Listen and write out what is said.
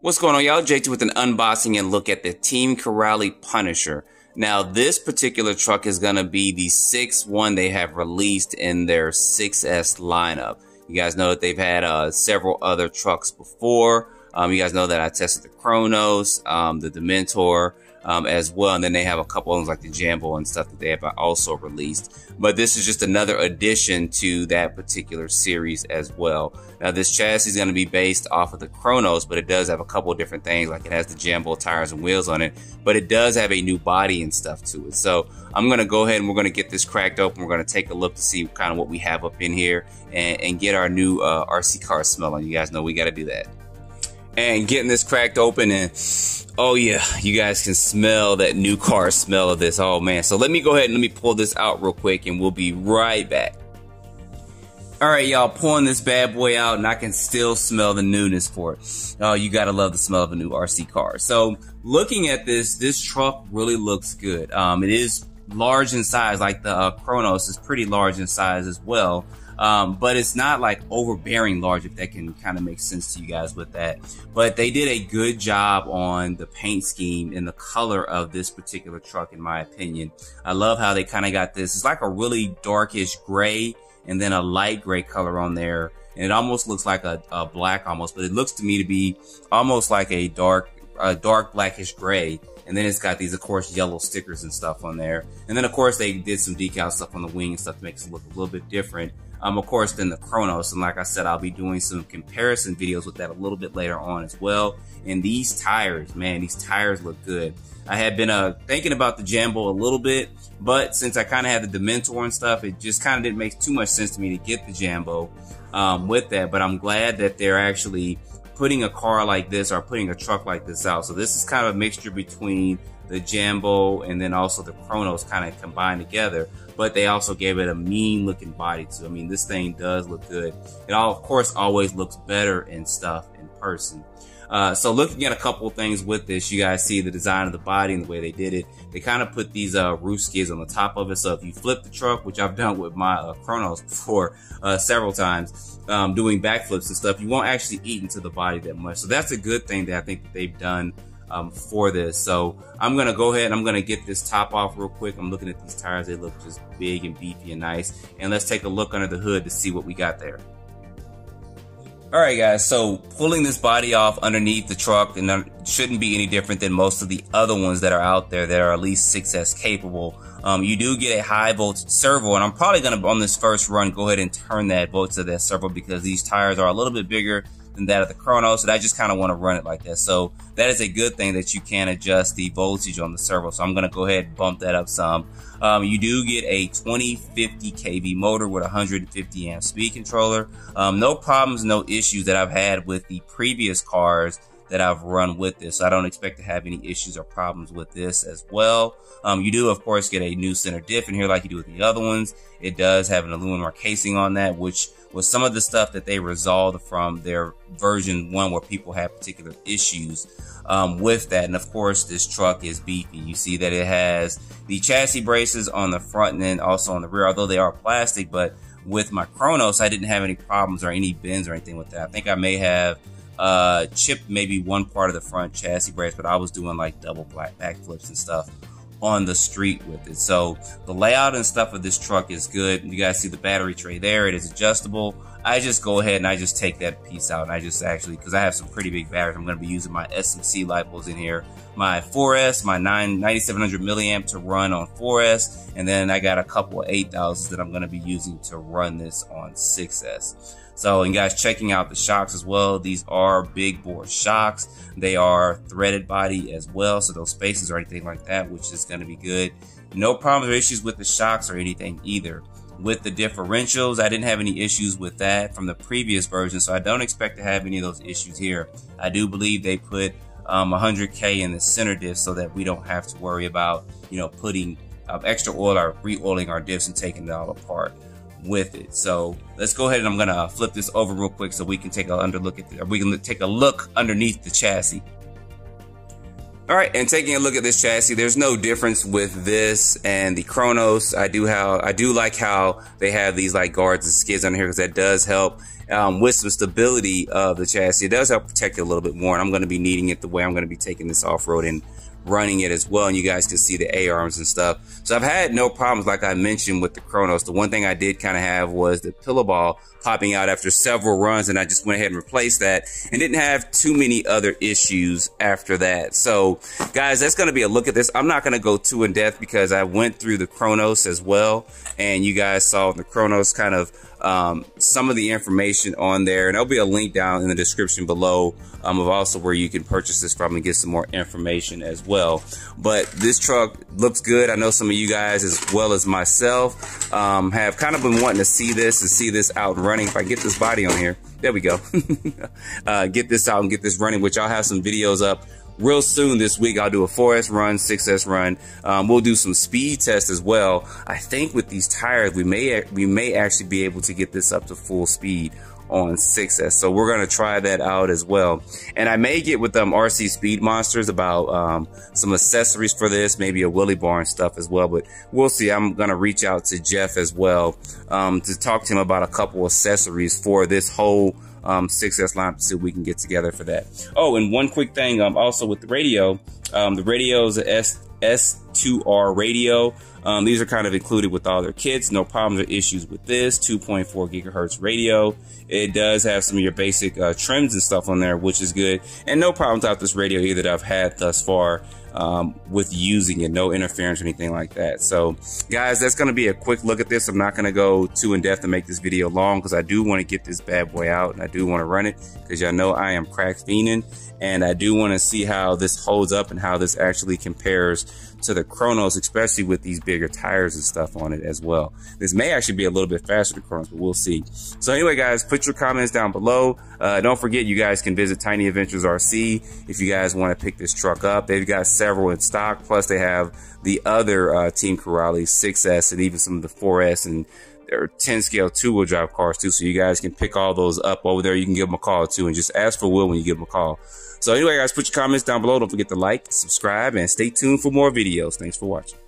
What's going on, y'all? JT with an unboxing and look at the Team Corrali Punisher. Now, this particular truck is going to be the sixth one they have released in their 6S lineup. You guys know that they've had several other trucks before. You guys know that I tested the Kronos, the Dementor, as well. And then they have a couple of ones like the Jambo and stuff that they have also released. But this is just another addition to that particular series as well. Now, this chassis is going to be based off of the Kronos, but it does have a couple of different things. Like it has the Jambo tires and wheels on it, but it does have a new body and stuff to it. So I'm going to go ahead and we're going to get this cracked open. We're going to take a look to see kind of what we have up in here and get our new RC car smell on. You guys know we got to do that. And getting this cracked open, and oh yeah, you guys can smell that new car smell of this. Oh man, so let me go ahead and let me pull this out real quick and we'll be right back. All right, y'all, pulling this bad boy out and I can still smell the newness for it. Oh, you gotta love the smell of a new RC car. So looking at this truck really looks good. It is large in size, like the Kronos is pretty large in size as well. But it's not like overbearing large, if that can kind of make sense to you guys with that. But they did a good job on the paint scheme and the color of this particular truck, in my opinion. I love how they kind of got this. It's like a really darkish gray and then a light gray color on there. And it almost looks like a black almost, but it looks to me to be almost like a dark blackish gray. And then it's got these, of course, yellow stickers and stuff on there. And then, of course, they did some decal stuff on the wing and stuff to make it look a little bit different. Of course, than the Kronos. And like I said, I'll be doing some comparison videos with that a little bit later on as well. And these tires, man, these tires look good. I had been thinking about the Jambo a little bit, but since I kind of had the Dementor and stuff, it just kind of didn't make too much sense to me to get the Jambo with that. But I'm glad that they're actually putting a car like this or putting a truck like this out. So this is kind of a mixture between the Jambo and then also the Kronos kind of combined together, but they also gave it a mean looking body too. I mean, this thing does look good. It all, of course, always looks better and stuff in person. So looking at a couple of things with this, you guys see the design of the body and the way they did it. They kind of put these roof skids on the top of it. So if you flip the truck, which I've done with my Kronos before several times, doing backflips and stuff, you won't actually eat into the body that much. So that's a good thing that I think that they've done for this. So I'm gonna go ahead and I'm gonna get this top off real quick. I'm looking at these tires. They look just big and beefy and nice. And let's take a look under the hood to see what we got there. All right, guys, so pulling this body off underneath the truck, and it shouldn't be any different than most of the other ones that are out there that are at least 6S capable. You do get a high voltage servo, and I'm probably gonna, on this first run, go ahead and turn that voltage to that servo because these tires are a little bit bigger than that of the Kronos, so I just kind of want to run it like that. So that is a good thing that you can adjust the voltage on the servo. So I'm going to go ahead and bump that up some. You do get a 2050 kV motor with 150 amp speed controller. No problems, no issues that I've had with the previous cars that I've run with this. So I don't expect to have any issues or problems with this as well. You do, of course, get a new center diff in here like you do with the other ones. It does have an aluminum casing on that, which was some of the stuff that they resolved from their version 1 where people had particular issues with that. And of course, this truck is beefy. You see that it has the chassis braces on the front and then also on the rear, although they are plastic. But with my Kronos, I didn't have any problems or any bends or anything with that. I think I may have chipped maybe one part of the front chassis brace, but I was doing like double backflips and stuff on the street with it. So the layout and stuff of this truck is good. You guys see the battery tray there. It is adjustable. I just go ahead and I just take that piece out, and I just actually, because I have some pretty big batteries, I'm going to be using my SMC lipos in here, my 4S, my 9700 milliamp to run on 4S, and then I got a couple of 8000s that I'm going to be using to run this on 6S. So, and guys, checking out the shocks as well. These are big bore shocks. They are threaded body as well, so those spaces or anything like that, which is going to be good. No problems or issues with the shocks or anything either. With the differentials, I didn't have any issues with that from the previous version, so I don't expect to have any of those issues here. I do believe they put 100K in the center diff so that we don't have to worry about, you know, putting extra oil or re-oiling our diffs and taking it all apart with it. So let's go ahead and I'm gonna flip this over real quick so we can take a look underneath the chassis. All right, and taking a look at this chassis, there's no difference with this and the Kronos. I do like how they have these like guards and skids on here, because that does help with some stability of the chassis. It does help protect it a little bit more, and I'm going to be needing it the way I'm going to be taking this off-road and running it as well, and you guys can see the A-arms and stuff. So I've had no problems, like I mentioned, with the Kronos. The one thing I did kind of have was the pillow ball popping out after several runs, and I just went ahead and replaced that and didn't have too many other issues after that. So guys, that's going to be a look at this. I'm not going to go too in depth because I went through the Kronos as well, and you guys saw the Kronos kind of some of the information on there, and there'll be a link down in the description below of also where you can purchase this from and get some more information as well. But this truck looks good. I know some of you guys, as well as myself, have kind of been wanting to see this out and running. If I get this body on here, there we go. Get this out and get this running, which I'll have some videos up real soon this week. I'll do a 4S run, 6S run. We'll do some speed tests as well. I think with these tires, we may actually be able to get this up to full speed on 6S. So we're going to try that out as well. And I may get with RC Speed Monsters about some accessories for this, maybe a wheelie bar and stuff as well, but we'll see. I'm going to reach out to Jeff as well to talk to him about a couple accessories for this whole 6S line to see if we can get together for that. Oh, and one quick thing, also with the radio, the radio is a S2R radio. These are kind of included with all their kits. No problems or issues with this 2.4 gigahertz radio. It does have some of your basic trims and stuff on there, which is good. And no problems with this radio either that I've had thus far with using it. No interference or anything like that. So guys, that's going to be a quick look at this. I'm not going to go too in depth to make this video long, because I do want to get this bad boy out and I do want to run it, because y'all know I am crack fiending, and I do want to see how this holds up and how this actually compares to the Kronos, especially with these bigger tires and stuff on it as well. This may actually be a little bit faster than Kronos, but we'll see. So anyway, guys, put your comments down below. Don't forget, you guys can visit Tiny Adventures RC if you guys want to pick this truck up. They've got several in stock, plus they have the other Team Corrales 6S and even some of the 4S and their 10 scale 2-wheel drive cars too. So you guys can pick all those up over there. You can give them a call too, and just ask for Will when you give them a call. So anyway, guys, put your comments down below. Don't forget to like, subscribe, and stay tuned for more videos. Thanks for watching.